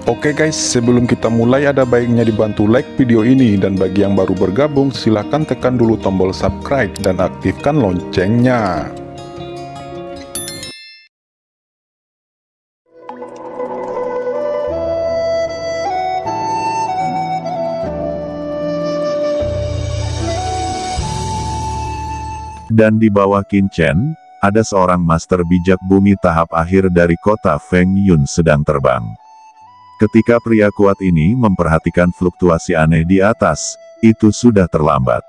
Oke guys, sebelum kita mulai ada baiknya dibantu like video ini, dan bagi yang baru bergabung silahkan tekan dulu tombol subscribe dan aktifkan loncengnya. Dan di bawah Qin Chen, ada seorang master bijak bumi tahap akhir dari kota Feng Yun sedang terbang. Ketika pria kuat ini memperhatikan fluktuasi aneh di atas, itu sudah terlambat.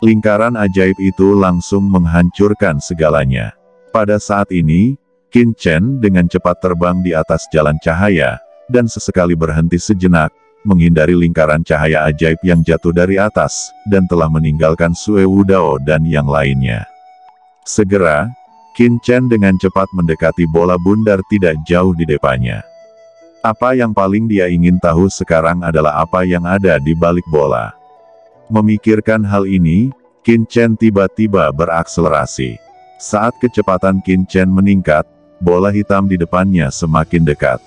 Lingkaran ajaib itu langsung menghancurkan segalanya. Pada saat ini, Qin Chen dengan cepat terbang di atas jalan cahaya, dan sesekali berhenti sejenak, menghindari lingkaran cahaya ajaib yang jatuh dari atas, dan telah meninggalkan Sue Wudao dan yang lainnya. Segera, Qin Chen dengan cepat mendekati bola bundar tidak jauh di depannya. Apa yang paling dia ingin tahu sekarang adalah apa yang ada di balik bola. Memikirkan hal ini, Qin Chen tiba-tiba berakselerasi. Saat kecepatan Qin Chen meningkat, bola hitam di depannya semakin dekat.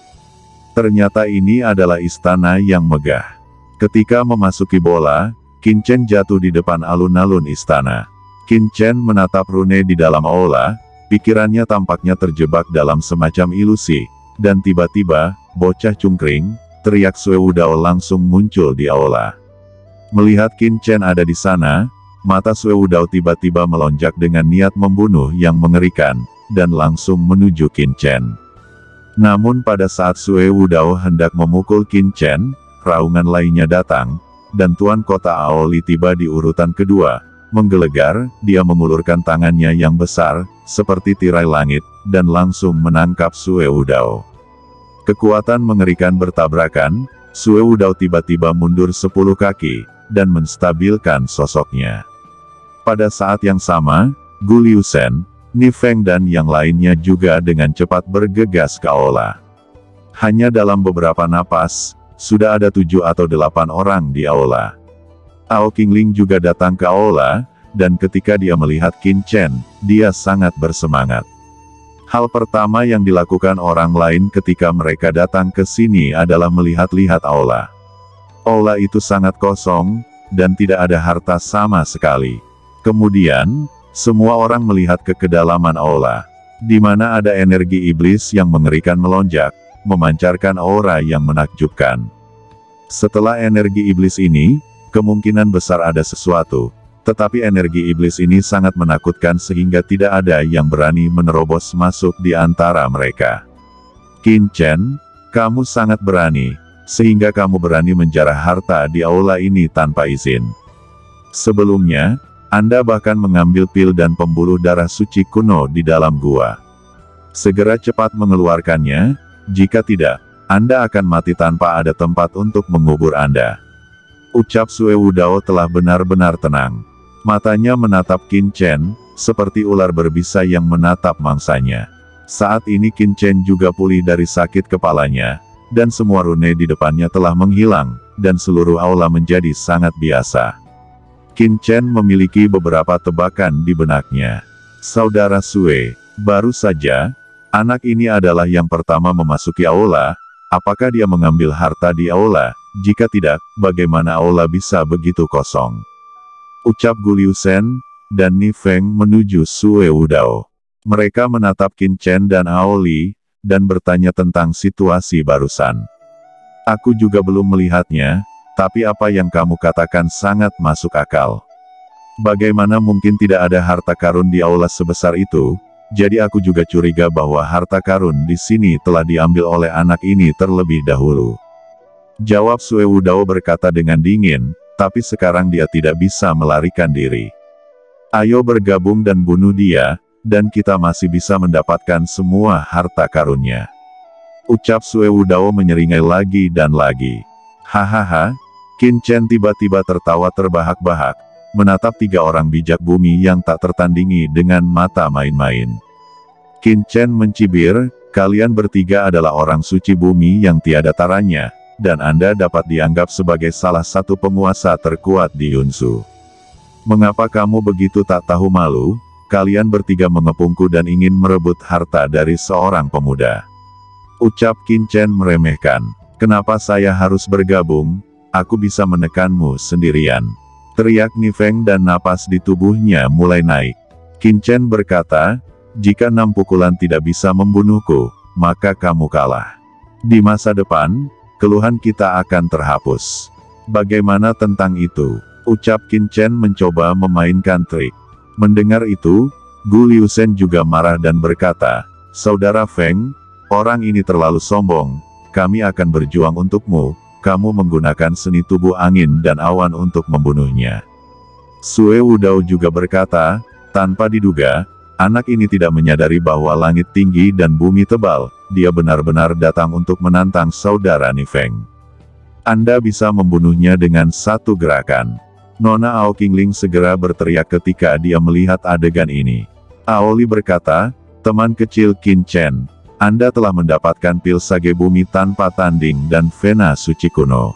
Ternyata ini adalah istana yang megah. Ketika memasuki bola, Qin Chen jatuh di depan alun-alun istana. Qin Chen menatap rune di dalam aula, pikirannya tampaknya terjebak dalam semacam ilusi, dan tiba-tiba, bocah cungkring, teriak Sue Wudao langsung muncul di aula. Melihat Qin Chen ada di sana, mata Sue Wudao tiba-tiba melonjak dengan niat membunuh yang mengerikan, dan langsung menuju Qin Chen. Namun pada saat Sue Wudao hendak memukul Qin Chen, raungan lainnya datang, dan Tuan Kota Aoli tiba di urutan kedua. Menggelegar, dia mengulurkan tangannya yang besar, seperti tirai langit, dan langsung menangkap Sue Wudao. Kekuatan mengerikan bertabrakan, Sue Wudao tiba-tiba mundur 10 kaki, dan menstabilkan sosoknya. Pada saat yang sama, Gu Liusen, Ni Feng dan yang lainnya juga dengan cepat bergegas ke aula. Hanya dalam beberapa napas, sudah ada 7 atau 8 orang di aula. Ao Qingling juga datang ke aula, dan ketika dia melihat Qin Chen, dia sangat bersemangat. Hal pertama yang dilakukan orang lain ketika mereka datang ke sini adalah melihat-lihat aula. Aula itu sangat kosong, dan tidak ada harta sama sekali. Kemudian, semua orang melihat ke kedalaman aula, di mana ada energi iblis yang mengerikan melonjak, memancarkan aura yang menakjubkan. Setelah energi iblis ini, kemungkinan besar ada sesuatu, tetapi energi iblis ini sangat menakutkan sehingga tidak ada yang berani menerobos masuk di antara mereka. Qin Chen, kamu sangat berani, sehingga kamu berani menjarah harta di aula ini tanpa izin. Sebelumnya, Anda bahkan mengambil pil dan pembuluh darah suci kuno di dalam gua. Segera cepat mengeluarkannya, jika tidak, Anda akan mati tanpa ada tempat untuk mengubur Anda. Ucap Sue Wudao telah benar-benar tenang. Matanya menatap Qin Chen, seperti ular berbisa yang menatap mangsanya. Saat ini Qin Chen juga pulih dari sakit kepalanya, dan semua rune di depannya telah menghilang, dan seluruh aula menjadi sangat biasa. Qin Chen memiliki beberapa tebakan di benaknya. Saudara Sue, baru saja, anak ini adalah yang pertama memasuki aula. Apakah dia mengambil harta di aula? Jika tidak, bagaimana aula bisa begitu kosong? Ucap Gu Liusen, dan Ni Feng menuju Sue Wudao. Mereka menatap Qin Chen dan Aoli, dan bertanya tentang situasi barusan. Aku juga belum melihatnya, tapi apa yang kamu katakan sangat masuk akal. Bagaimana mungkin tidak ada harta karun di aula sebesar itu? Jadi aku juga curiga bahwa harta karun di sini telah diambil oleh anak ini terlebih dahulu. Jawab Sue Wudao berkata dengan dingin, tapi sekarang dia tidak bisa melarikan diri. Ayo bergabung dan bunuh dia, dan kita masih bisa mendapatkan semua harta karunnya. Ucap Sue Wudao menyeringai lagi dan lagi. Hahaha, Qin Chen tiba-tiba tertawa terbahak-bahak, menatap 3 orang bijak bumi yang tak tertandingi dengan mata main-main. Qin Chen mencibir, kalian bertiga adalah orang suci bumi yang tiada taranya, dan Anda dapat dianggap sebagai salah satu penguasa terkuat di Yunsu. Mengapa kamu begitu tak tahu malu? Kalian bertiga mengepungku dan ingin merebut harta dari seorang pemuda. Ucap Qin Chen meremehkan. Kenapa saya harus bergabung? Aku bisa menekanmu sendirian. Teriak Nifeng dan napas di tubuhnya mulai naik. Qin Chen berkata, jika 6 pukulan tidak bisa membunuhku, maka kamu kalah. Di masa depan, keluhan kita akan terhapus. Bagaimana tentang itu? Ucap Qin Chen mencoba memainkan trik. Mendengar itu, Gu Liusen juga marah dan berkata, Saudara Feng, orang ini terlalu sombong, kami akan berjuang untukmu, kamu menggunakan seni tubuh angin dan awan untuk membunuhnya. Sue Wudao juga berkata, tanpa diduga, anak ini tidak menyadari bahwa langit tinggi dan bumi tebal, dia benar-benar datang untuk menantang saudara Nifeng. Anda bisa membunuhnya dengan satu gerakan. Nona Ao Qingling segera berteriak ketika dia melihat adegan ini. Aoli berkata, teman kecil Qin Chen, Anda telah mendapatkan pil sage bumi tanpa tanding dan vena suci kuno.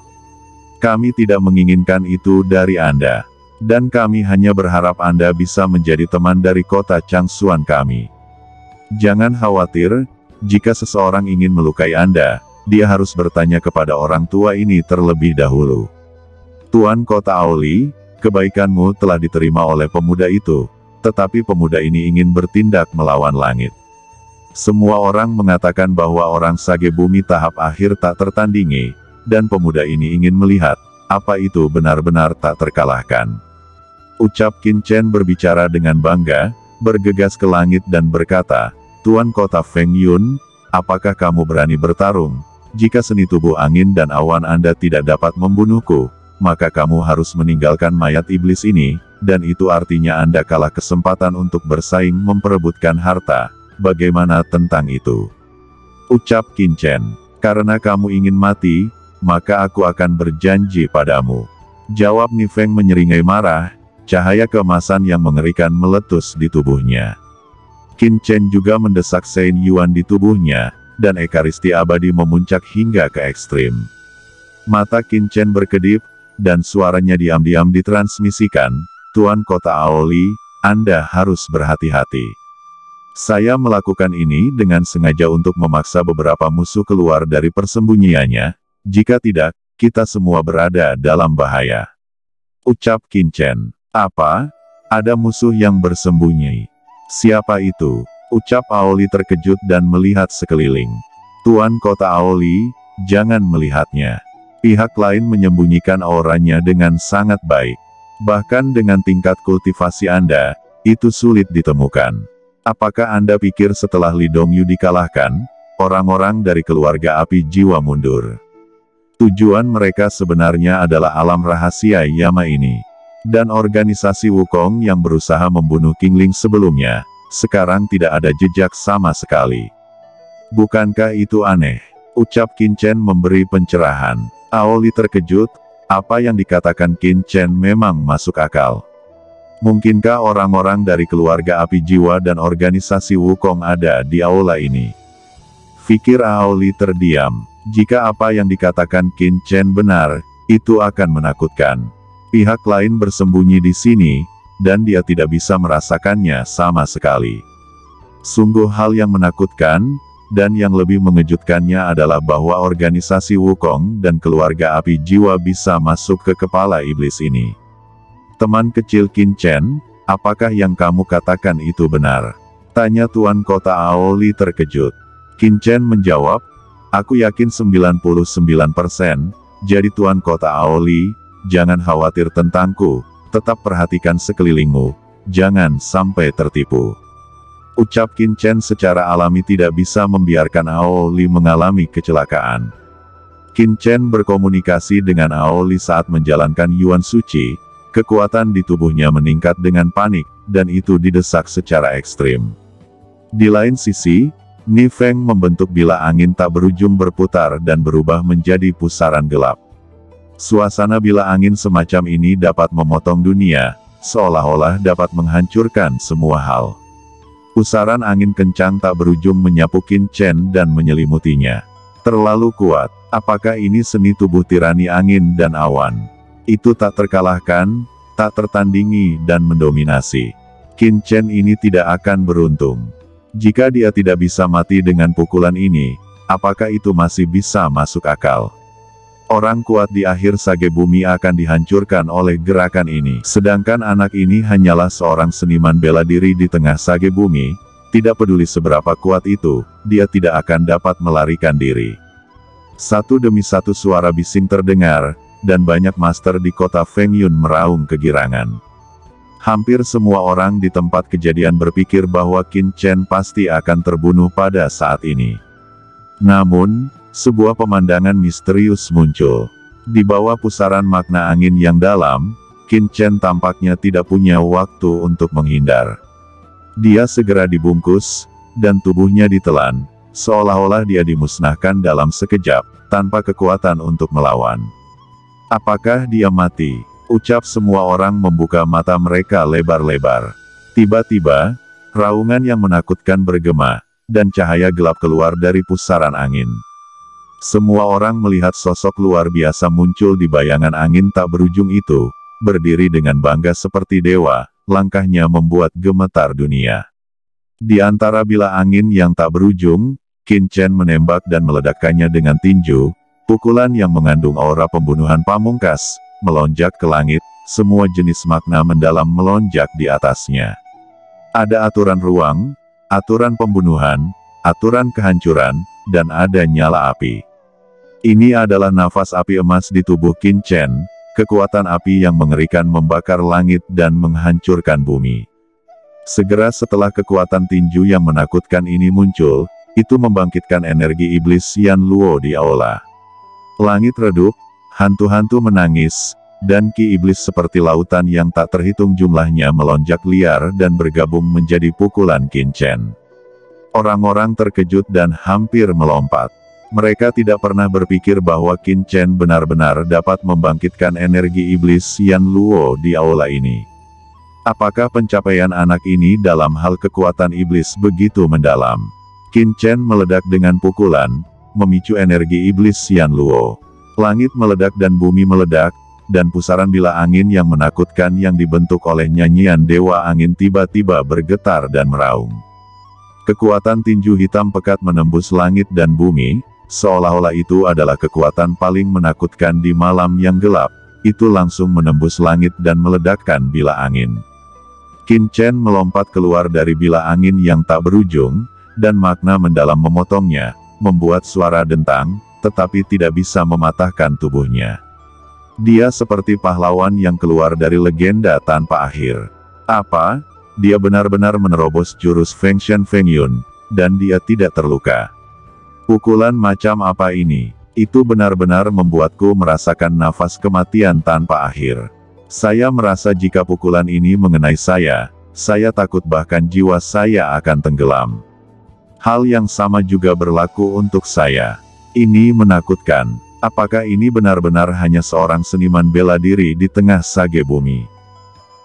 Kami tidak menginginkan itu dari Anda. Dan kami hanya berharap Anda bisa menjadi teman dari kota Changsuan kami. Jangan khawatir, jika seseorang ingin melukai Anda, dia harus bertanya kepada orang tua ini terlebih dahulu. Tuan Kota Aoli, kebaikanmu telah diterima oleh pemuda itu, tetapi pemuda ini ingin bertindak melawan langit. Semua orang mengatakan bahwa orang sage bumi tahap akhir tak tertandingi, dan pemuda ini ingin melihat, apa itu benar-benar tak terkalahkan. Ucap Qin Chen berbicara dengan bangga, bergegas ke langit dan berkata, Tuan Kota Feng Yun, apakah kamu berani bertarung? Jika seni tubuh angin dan awan Anda tidak dapat membunuhku, maka kamu harus meninggalkan mayat iblis ini, dan itu artinya Anda kalah kesempatan untuk bersaing memperebutkan harta. Bagaimana tentang itu? Ucap Qin Chen, karena kamu ingin mati, maka aku akan berjanji padamu. Jawab Nifeng menyeringai marah, cahaya keemasan yang mengerikan meletus di tubuhnya. Qin Chen juga mendesak Sein Yuan di tubuhnya, dan ekaristi abadi memuncak hingga ke ekstrim. Mata Qin Chen berkedip, dan suaranya diam-diam ditransmisikan, Tuan Kota Aoli, Anda harus berhati-hati. Saya melakukan ini dengan sengaja untuk memaksa beberapa musuh keluar dari persembunyiannya, jika tidak, kita semua berada dalam bahaya. Ucap Qin Chen, apa? Ada musuh yang bersembunyi. Siapa itu? Ucap Aoli terkejut dan melihat sekeliling. Tuan Kota Aoli, jangan melihatnya. Pihak lain menyembunyikan auranya dengan sangat baik. Bahkan dengan tingkat kultivasi Anda, itu sulit ditemukan. Apakah Anda pikir setelah Li Dongyu dikalahkan, orang-orang dari keluarga api jiwa mundur? Tujuan mereka sebenarnya adalah alam rahasia Yama ini. Dan organisasi Wukong yang berusaha membunuh Qingling sebelumnya, sekarang tidak ada jejak sama sekali. Bukankah itu aneh? Ucap Qin Chen memberi pencerahan. Aoli terkejut, apa yang dikatakan Qin Chen memang masuk akal. Mungkinkah orang-orang dari keluarga api jiwa dan organisasi Wukong ada di aula ini? Fikir Aoli terdiam. Jika apa yang dikatakan Qin Chen benar, itu akan menakutkan. Pihak lain bersembunyi di sini, dan dia tidak bisa merasakannya sama sekali. Sungguh hal yang menakutkan, dan yang lebih mengejutkannya adalah bahwa organisasi Wukong dan keluarga api jiwa bisa masuk ke kepala iblis ini. Teman kecil Qin Chen, apakah yang kamu katakan itu benar? Tanya Tuan Kota Aoli terkejut. Qin Chen menjawab, aku yakin 99%, jadi Tuan Kota Aoli, jangan khawatir tentangku, tetap perhatikan sekelilingmu, jangan sampai tertipu. Ucap Qin Chen secara alami tidak bisa membiarkan Aoli mengalami kecelakaan. Qin Chen berkomunikasi dengan Aoli saat menjalankan Yuan Suci, kekuatan di tubuhnya meningkat dengan panik, dan itu didesak secara ekstrim. Di lain sisi, Nifeng membentuk bila angin tak berujung berputar dan berubah menjadi pusaran gelap. Suasana bila angin semacam ini dapat memotong dunia, seolah-olah dapat menghancurkan semua hal. Pusaran angin kencang tak berujung menyapu Qin Chen dan menyelimutinya. Terlalu kuat, apakah ini seni tubuh tirani angin dan awan? Itu tak terkalahkan, tak tertandingi dan mendominasi. Qin Chen ini tidak akan beruntung. Jika dia tidak bisa mati dengan pukulan ini, apakah itu masih bisa masuk akal? Orang kuat di akhir Sage Bumi akan dihancurkan oleh gerakan ini. Sedangkan anak ini hanyalah seorang seniman bela diri di tengah Sage Bumi. Tidak peduli seberapa kuat itu, dia tidak akan dapat melarikan diri. Satu demi satu suara bising terdengar, dan banyak master di kota Fengyun meraung kegirangan. Hampir semua orang di tempat kejadian berpikir bahwa Qin Chen pasti akan terbunuh pada saat ini. Namun, sebuah pemandangan misterius muncul. Di bawah pusaran makna angin yang dalam, Qin Chen tampaknya tidak punya waktu untuk menghindar. Dia segera dibungkus, dan tubuhnya ditelan, seolah-olah dia dimusnahkan dalam sekejap, tanpa kekuatan untuk melawan. Apakah dia mati? Ucap semua orang membuka mata mereka lebar-lebar. Tiba-tiba, raungan yang menakutkan bergema, dan cahaya gelap keluar dari pusaran angin. Semua orang melihat sosok luar biasa muncul di bayangan angin tak berujung itu, berdiri dengan bangga seperti dewa, langkahnya membuat gemetar dunia. Di antara bila angin yang tak berujung, Qin Chen menembak dan meledakkannya dengan tinju, pukulan yang mengandung aura pembunuhan pamungkas, melonjak ke langit, semua jenis makna mendalam melonjak di atasnya. Ada aturan ruang, aturan pembunuhan, aturan kehancuran, dan ada nyala api. Ini adalah nafas api emas di tubuh Qin Chen, kekuatan api yang mengerikan membakar langit dan menghancurkan bumi. Segera setelah kekuatan tinju yang menakutkan ini muncul, itu membangkitkan energi iblis Yan Luo di aula. Langit redup, hantu-hantu menangis, dan ki iblis seperti lautan yang tak terhitung jumlahnya melonjak liar dan bergabung menjadi pukulan Qin Chen. Orang-orang terkejut dan hampir melompat. Mereka tidak pernah berpikir bahwa Qin Chen benar-benar dapat membangkitkan energi iblis Yan Luo di aula ini. Apakah pencapaian anak ini dalam hal kekuatan iblis begitu mendalam? Qin Chen meledak dengan pukulan, memicu energi iblis Yan Luo. Langit meledak dan bumi meledak, dan pusaran bila angin yang menakutkan yang dibentuk oleh nyanyian dewa angin tiba-tiba bergetar dan meraung. Kekuatan tinju hitam pekat menembus langit dan bumi, seolah-olah itu adalah kekuatan paling menakutkan di malam yang gelap, itu langsung menembus langit dan meledakkan bila angin. Qin Chen melompat keluar dari bila angin yang tak berujung, dan makna mendalam memotongnya, membuat suara dentang, tetapi tidak bisa mematahkan tubuhnya. Dia seperti pahlawan yang keluar dari legenda tanpa akhir. Apa? Dia benar-benar menerobos jurus Fengshen Fengyun, dan dia tidak terluka. Pukulan macam apa ini? Itu benar-benar membuatku merasakan nafas kematian tanpa akhir. Saya merasa jika pukulan ini mengenai saya takut bahkan jiwa saya akan tenggelam. Hal yang sama juga berlaku untuk saya. Ini menakutkan. Apakah ini benar-benar hanya seorang seniman bela diri di tengah Sage Bumi?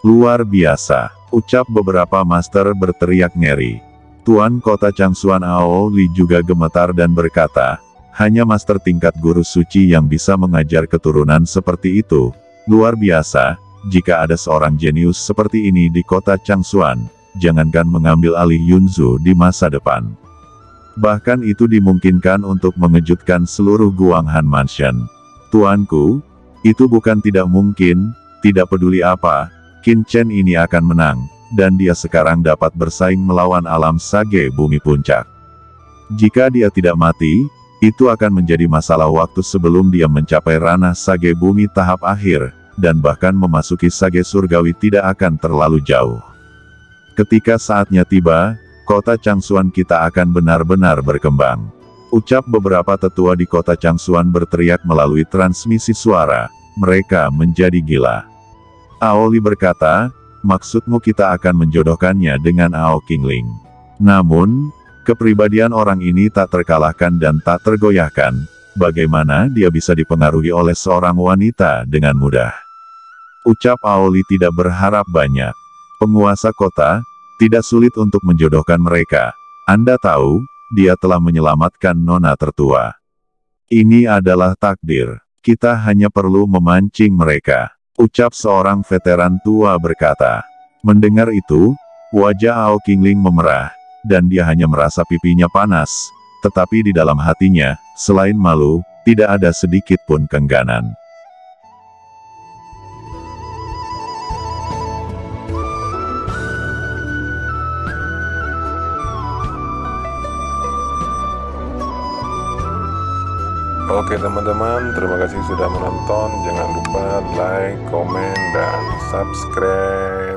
Luar biasa, ucap beberapa master berteriak ngeri. Tuan kota Changsuan Ao Li juga gemetar dan berkata, hanya master tingkat guru suci yang bisa mengajar keturunan seperti itu. Luar biasa, jika ada seorang jenius seperti ini di kota Changsuan, jangankan mengambil alih Yunzu di masa depan. Bahkan itu dimungkinkan untuk mengejutkan seluruh Guanghan Mansion. Tuanku, itu bukan tidak mungkin, tidak peduli apa, Qin Chen ini akan menang, dan dia sekarang dapat bersaing melawan alam Sage Bumi Puncak. Jika dia tidak mati, itu akan menjadi masalah waktu sebelum dia mencapai ranah Sage Bumi tahap akhir, dan bahkan memasuki Sage Surgawi tidak akan terlalu jauh. Ketika saatnya tiba, kota Changsuan kita akan benar-benar berkembang. Ucap beberapa tetua di kota Changsuan berteriak melalui transmisi suara, mereka menjadi gila. Aoli berkata, maksudmu kita akan menjodohkannya dengan Ao Qingling. Namun, kepribadian orang ini tak terkalahkan dan tak tergoyahkan, bagaimana dia bisa dipengaruhi oleh seorang wanita dengan mudah? Ucap Aoli tidak berharap banyak. Penguasa kota, tidak sulit untuk menjodohkan mereka. Anda tahu, dia telah menyelamatkan nona tertua. Ini adalah takdir. Kita hanya perlu memancing mereka. Ucap seorang veteran tua berkata. Mendengar itu, wajah Ao Qingling memerah, dan dia hanya merasa pipinya panas, tetapi di dalam hatinya, selain malu, tidak ada sedikit pun keengganan. Oke teman-teman, terima kasih sudah menonton. Jangan lupa like, komen, dan subscribe.